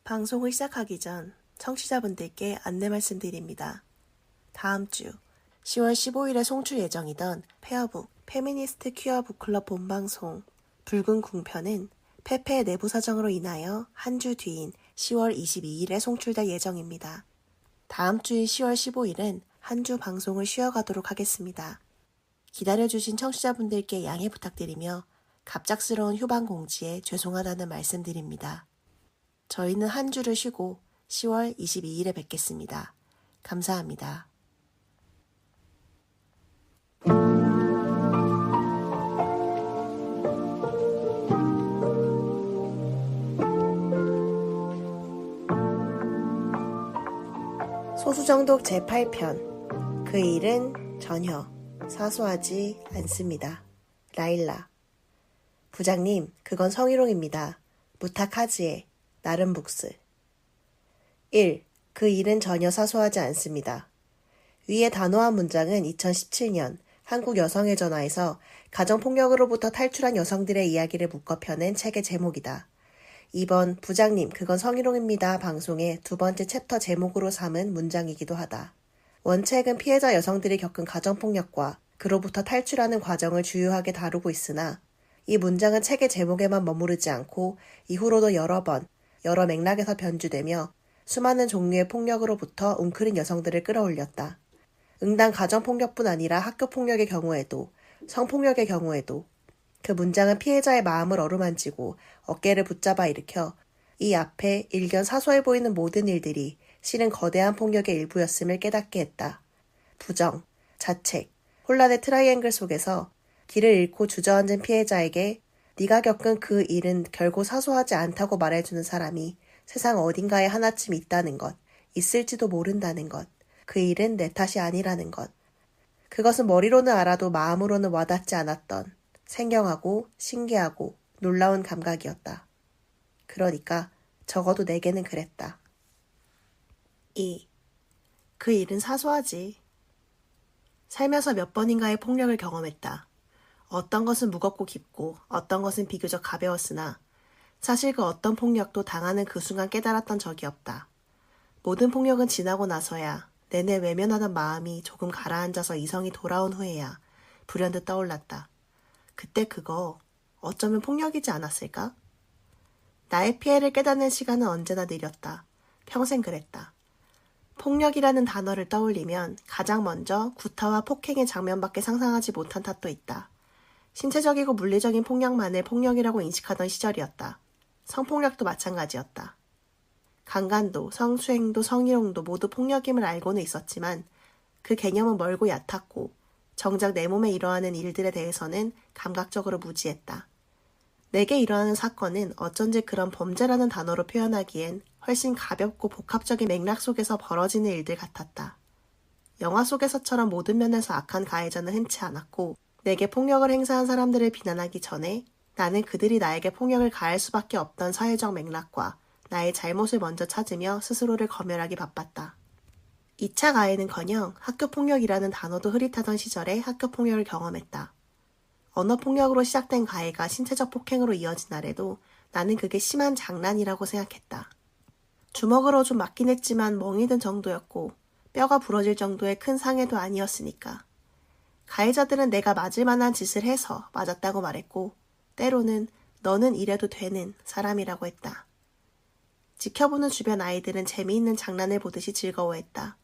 방송을 시작하기 전 청취자분들께 안내 말씀드립니다. 다음 주 10월 15일에 송출 예정이던 페어북 페미니스트 퀴어 북클럽 본방송 붉은 궁편은 페페의 내부 사정으로 인하여 한 주 뒤인 10월 22일에 송출될 예정입니다. 다음 주인 10월 15일은 한 주 방송을 쉬어가도록 하겠습니다. 기다려주신 청취자분들께 양해 부탁드리며 갑작스러운 휴방 공지에 죄송하다는 말씀드립니다. 저희는 한 주를 쉬고 10월 22일에 뵙겠습니다. 감사합니다. 소수정독 제8편 그 일은 전혀 사소하지 않습니다. 라일라 부장님, 그건 성희롱입니다. 무타카즈에 나름북스 1. 그 일은 전혀 사소하지 않습니다. 위의 단호한 문장은 2017년 한국 여성의 전화에서 가정폭력으로부터 탈출한 여성들의 이야기를 묶어 펴낸 책의 제목이다. 2번 부장님, 그건 성희롱입니다. 방송의 두 번째 챕터 제목으로 삼은 문장이기도 하다. 원책은 피해자 여성들이 겪은 가정폭력과 그로부터 탈출하는 과정을 주요하게 다루고 있으나 이 문장은 책의 제목에만 머무르지 않고 이후로도 여러 번, 여러 맥락에서 변주되며 수많은 종류의 폭력으로부터 웅크린 여성들을 끌어올렸다. 응당 가정폭력뿐 아니라 학교폭력의 경우에도, 성폭력의 경우에도 그 문장은 피해자의 마음을 어루만지고 어깨를 붙잡아 일으켜 이 앞에 일견 사소해 보이는 모든 일들이 실은 거대한 폭력의 일부였음을 깨닫게 했다. 부정, 자책, 혼란의 트라이앵글 속에서 길을 잃고 주저앉은 피해자에게 네가 겪은 그 일은 결코 사소하지 않다고 말해주는 사람이 세상 어딘가에 하나쯤 있다는 것, 있을지도 모른다는 것, 그 일은 내 탓이 아니라는 것. 그것은 머리로는 알아도 마음으로는 와닿지 않았던 생경하고 신기하고 놀라운 감각이었다. 그러니까 적어도 내게는 그랬다. 2. 그 일은 사소하지. 살면서 몇 번인가의 폭력을 경험했다. 어떤 것은 무겁고 깊고 어떤 것은 비교적 가벼웠으나 사실 그 어떤 폭력도 당하는 그 순간 깨달았던 적이 없다. 모든 폭력은 지나고 나서야 내내 외면하던 마음이 조금 가라앉아서 이성이 돌아온 후에야 불현듯 떠올랐다. 그때 그거 어쩌면 폭력이지 않았을까? 나의 피해를 깨닫는 시간은 언제나 느렸다. 평생 그랬다. 폭력이라는 단어를 떠올리면 가장 먼저 구타와 폭행의 장면밖에 상상하지 못한 탓도 있다. 신체적이고 물리적인 폭력만을 폭력이라고 인식하던 시절이었다. 성폭력도 마찬가지였다. 강간도, 성추행도, 성희롱도 모두 폭력임을 알고는 있었지만 그 개념은 멀고 얕았고 정작 내 몸에 일어나는 일들에 대해서는 감각적으로 무지했다. 내게 일어나는 사건은 어쩐지 그런 범죄라는 단어로 표현하기엔 훨씬 가볍고 복합적인 맥락 속에서 벌어지는 일들 같았다. 영화 속에서처럼 모든 면에서 악한 가해자는 흔치 않았고 내게 폭력을 행사한 사람들을 비난하기 전에 나는 그들이 나에게 폭력을 가할 수밖에 없던 사회적 맥락과 나의 잘못을 먼저 찾으며 스스로를 검열하기 바빴다. 2차 가해는커녕 학교폭력이라는 단어도 흐릿하던 시절에 학교폭력을 경험했다. 언어폭력으로 시작된 가해가 신체적 폭행으로 이어진 아래도 나는 그게 심한 장난이라고 생각했다. 주먹으로 좀 맞긴 했지만 멍이 든 정도였고 뼈가 부러질 정도의 큰 상해도 아니었으니까. 가해자들은 내가 맞을 만한 짓을 해서 맞았다고 말했고 때로는 너는 이래도 되는 사람이라고 했다. 지켜보는 주변 아이들은 재미있는 장난을 보듯이 즐거워했다.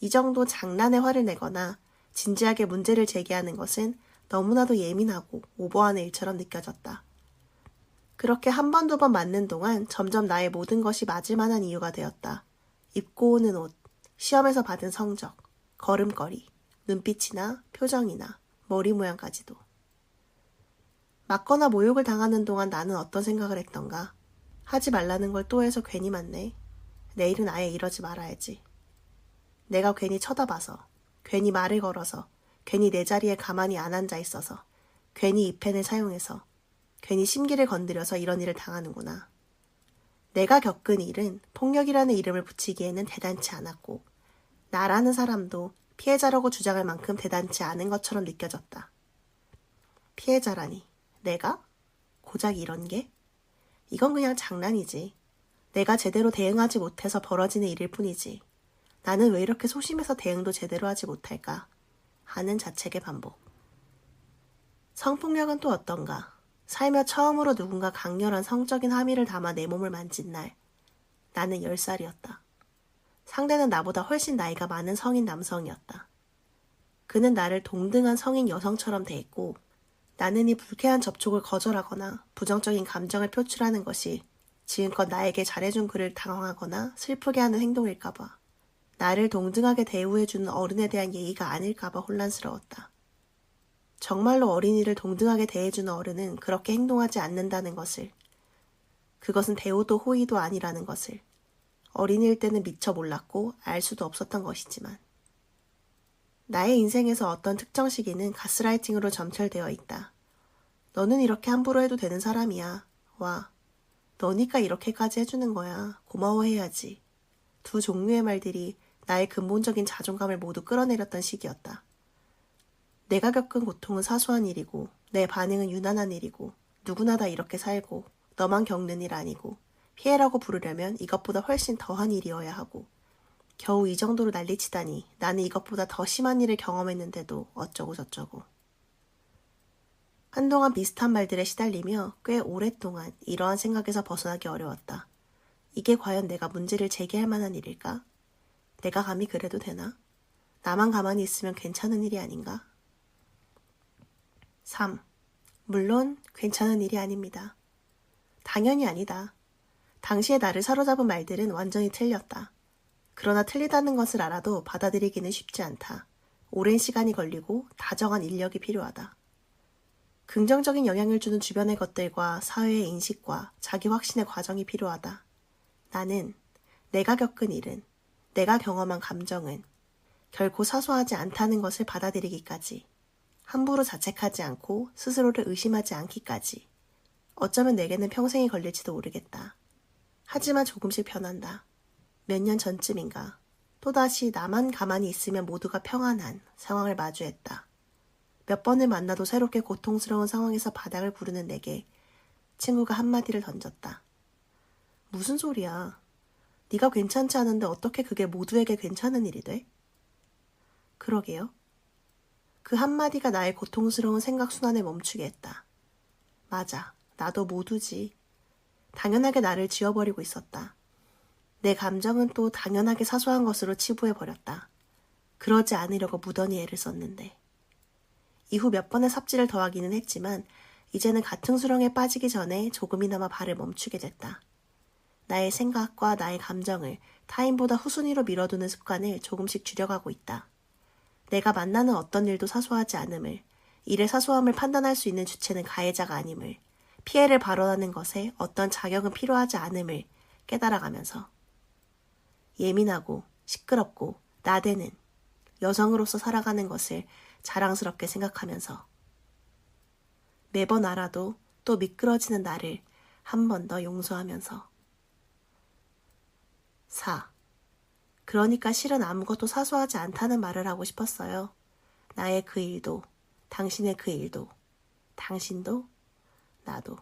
이 정도 장난에 화를 내거나 진지하게 문제를 제기하는 것은 너무나도 예민하고 오버하는 일처럼 느껴졌다. 그렇게 한 번, 두 번 맞는 동안 점점 나의 모든 것이 맞을 만한 이유가 되었다. 입고 오는 옷, 시험에서 받은 성적, 걸음걸이, 눈빛이나 표정이나 머리 모양까지도. 맞거나 모욕을 당하는 동안 나는 어떤 생각을 했던가. 하지 말라는 걸 또 해서 괜히 맞네. 내일은 아예 이러지 말아야지. 내가 괜히 쳐다봐서, 괜히 말을 걸어서, 괜히 내 자리에 가만히 안 앉아 있어서, 괜히 이 펜을 사용해서, 괜히 심기를 건드려서 이런 일을 당하는구나. 내가 겪은 일은 폭력이라는 이름을 붙이기에는 대단치 않았고 나라는 사람도 피해자라고 주장할 만큼 대단치 않은 것처럼 느껴졌다. 피해자라니, 내가? 고작 이런 게? 이건 그냥 장난이지. 내가 제대로 대응하지 못해서 벌어지는 일일 뿐이지. 나는 왜 이렇게 소심해서 대응도 제대로 하지 못할까? 하는 자책의 반복. 성폭력은 또 어떤가? 살며 처음으로 누군가 강렬한 성적인 함의를 담아 내 몸을 만진 날. 나는 10살이었다. 상대는 나보다 훨씬 나이가 많은 성인 남성이었다. 그는 나를 동등한 성인 여성처럼 대했고 나는 이 불쾌한 접촉을 거절하거나 부정적인 감정을 표출하는 것이 지금껏 나에게 잘해준 그를 당황하거나 슬프게 하는 행동일까봐, 나를 동등하게 대우해주는 어른에 대한 예의가 아닐까봐 혼란스러웠다. 정말로 어린이를 동등하게 대해주는 어른은 그렇게 행동하지 않는다는 것을, 그것은 대우도 호의도 아니라는 것을 어린이일 때는 미처 몰랐고 알 수도 없었던 것이지만, 나의 인생에서 어떤 특정 시기는 가스라이팅으로 점철되어 있다. 너는 이렇게 함부로 해도 되는 사람이야. 와, 너니까 이렇게까지 해주는 거야. 고마워해야지. 두 종류의 말들이 나의 근본적인 자존감을 모두 끌어내렸던 시기였다. 내가 겪은 고통은 사소한 일이고 내 반응은 유난한 일이고 누구나 다 이렇게 살고 너만 겪는 일 아니고 피해라고 부르려면 이것보다 훨씬 더한 일이어야 하고 겨우 이 정도로 난리치다니 나는 이것보다 더 심한 일을 경험했는데도 어쩌고 저쩌고. 한동안 비슷한 말들에 시달리며 꽤 오랫동안 이러한 생각에서 벗어나기 어려웠다. 이게 과연 내가 문제를 제기할 만한 일일까? 내가 감히 그래도 되나? 나만 가만히 있으면 괜찮은 일이 아닌가? 3. 물론 괜찮은 일이 아닙니다. 당연히 아니다. 당시에 나를 사로잡은 말들은 완전히 틀렸다. 그러나 틀리다는 것을 알아도 받아들이기는 쉽지 않다. 오랜 시간이 걸리고 다정한 인력이 필요하다. 긍정적인 영향을 주는 주변의 것들과 사회의 인식과 자기 확신의 과정이 필요하다. 나는 내가 겪은 일은, 내가 경험한 감정은 결코 사소하지 않다는 것을 받아들이기까지, 함부로 자책하지 않고 스스로를 의심하지 않기까지, 어쩌면 내게는 평생이 걸릴지도 모르겠다. 하지만 조금씩 변한다. 몇 년 전쯤인가 또다시 나만 가만히 있으면 모두가 평안한 상황을 마주했다. 몇 번을 만나도 새롭게 고통스러운 상황에서 바닥을 구르는 내게 친구가 한마디를 던졌다. 무슨 소리야. 네가 괜찮지 않은데 어떻게 그게 모두에게 괜찮은 일이 돼? 그러게요. 그 한마디가 나의 고통스러운 생각순환을 멈추게 했다. 맞아. 나도 모두지. 당연하게 나를 지워버리고 있었다. 내 감정은 또 당연하게 사소한 것으로 치부해버렸다. 그러지 않으려고 무던히 애를 썼는데. 이후 몇 번의 삽질을 더하기는 했지만 이제는 같은 수렁에 빠지기 전에 조금이나마 발을 멈추게 됐다. 나의 생각과 나의 감정을 타인보다 후순위로 밀어두는 습관을 조금씩 줄여가고 있다. 내가 만나는 어떤 일도 사소하지 않음을, 일의 사소함을 판단할 수 있는 주체는 가해자가 아님을, 피해를 발언하는 것에 어떤 자격은 필요하지 않음을 깨달아가면서 예민하고 시끄럽고 나대는 여성으로서 살아가는 것을 자랑스럽게 생각하면서 매번 알아도 또 미끄러지는 나를 한 번 더 용서하면서. 4. 그러니까 실은 아무것도 사소하지 않다는 말을 하고 싶었어요. 나의 그 일도, 당신의 그 일도, 당신도, 나도.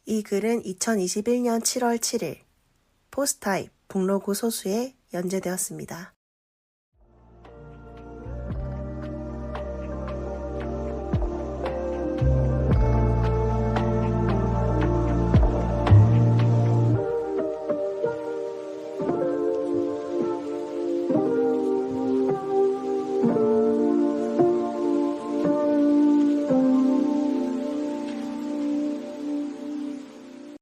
이 글은 2021년 7월 7일 포스타입 북로그 소수에 연재되었습니다.